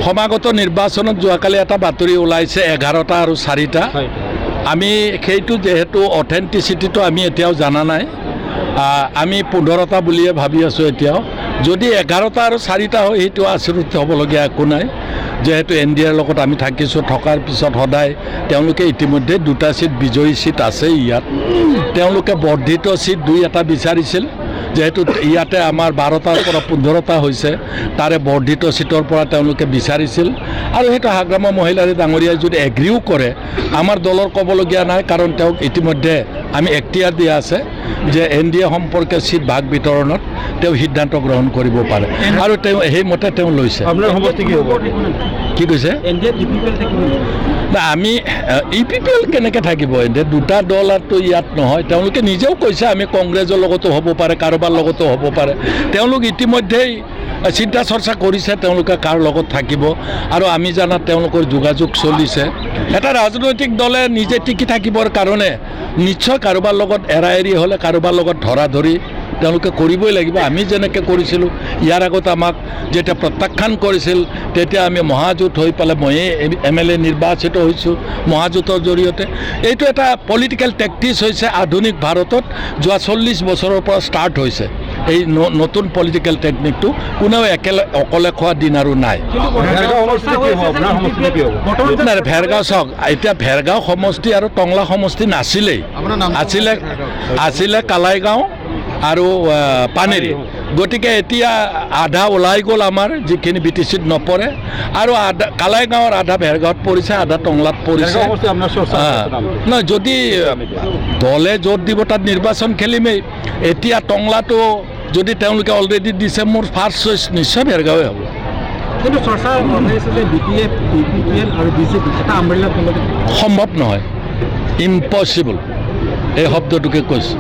সমাগত নিৰ্বাচনত যোৱাকালি এটা বাতৰি ওলাইছে 11টা আৰু 4টা। আমি সেইটো যেহেতু অথেণ্টিচিটিটো আমি এতিয়াও জানা নাই, আমি 15টা বুলিয়ে ভাবি আছোঁ এতিয়াও। যদি 11টা আৰু 4টা হয় সেইটো আচৰিত হ'বলগীয়া একো নাই, যেহেতু NDAৰ লগত আমি থাকিছোঁ। থকাৰ পিছত সদায় তেওঁলোকে ইতিমধ্যে 2টা ছিট বিজয়ী ছিট আছে ইয়াত। তেওঁলোকে বৰ্ধিত ছিট 2-এটা বিচাৰিছিল, যেহেতু ইয়াতে আমাৰ 12টাৰ পৰা 15টা হৈছে, তাৰে বৰ্ধিত ছিটৰ পৰা তেওঁলোকে বিচাৰিছিল। আৰু সেইটো হাগ্ৰামা মহিলাৰী ডাঙৰীয়াই যদি এগ্ৰিও কৰে, আমাৰ দলৰ ক'বলগীয়া নাই, কাৰণ তেওঁক ইতিমধ্যে আমি এখতিয়াৰ দিয়া আছে যে NDA সম্পৰ্কে ছিট ভাগ বিতৰণত তেওঁ সিদ্ধান্ত গ্ৰহণ কৰিব পাৰে, আৰু তেওঁ সেইমতে তেওঁ লৈছে। কি কৈছে? না, আমি EPPL কেনেকৈ থাকিব? এতিয়া 2টা দল আৰু ইয়াত নহয়। তেওঁলোকে নিজেও কৈছে আমি কংগ্ৰেছৰ লগতো হ'ব পাৰে, কাৰোবাৰ লগতো হ'ব পাৰে। তেওঁলোক ইতিমধ্যেই চিন্তা চৰ্চা কৰিছে তেওঁলোকে কাৰ লগত থাকিব, আৰু আমি জানাত তেওঁলোকৰ যোগাযোগ চলিছে। এটা ৰাজনৈতিক দলে নিজে টিকি থাকিবৰ কাৰণে নিশ্চয় কাৰোবাৰ লগত এৰা এৰি হ'লে কাৰোবাৰ লগত ধৰা ধৰি তেওঁলোকে কৰিবই লাগিব। আমি যেনেকৈ কৰিছিলোঁ, ইয়াৰ আগত আমাক যেতিয়া প্ৰত্যাখ্যান কৰিছিল, তেতিয়া আমি মহাজোঁট হৈ পেলাই ময়ে MLA নিৰ্বাচিত হৈছোঁ মহাজোঁটৰ জৰিয়তে। এইটো এটা পলিটিকেল টেকটিক্স হৈছে আধুনিক ভাৰতত যোৱা 40 বছৰৰ পৰা ষ্টাৰ্ট হৈছে। এই নতুন পলিটিকেল টেকনিকটো কোনেও অকলে খোৱা দিন আৰু নাই। ভেৰগাঁও চাওক, এতিয়া ভেৰগাঁও সমষ্টি আৰু টংলা সমষ্টি নাছিলেই, আছিলে কালাইগাঁও আৰু পানেৰী। গতিকে এতিয়া আধা ওলাই গ'ল আমাৰ, যিখিনি BTCত নপৰে, আৰু কালাইগাঁৱৰ আধা ভেৰগাঁৱত পৰিছে, আধা টংলাত পৰিছে। নহয়, যদি দলে য'ত দিব তাত নিৰ্বাচন খেলিমেই। এতিয়া টংলাটো যদি তেওঁলোকে অলৰেডি দিছে, মোৰ ফাৰ্ষ্ট চইচ নিশ্চয় ভেৰগাঁৱে হ'ব। কিন্তু চৰ্চা হৈছে যে BPF, EPPL আৰু BJP এটা আমব্ৰেলা তলতে সম্ভৱ নহয়, ইম্পচিবল, এই শব্দটোকে কৈছোঁ।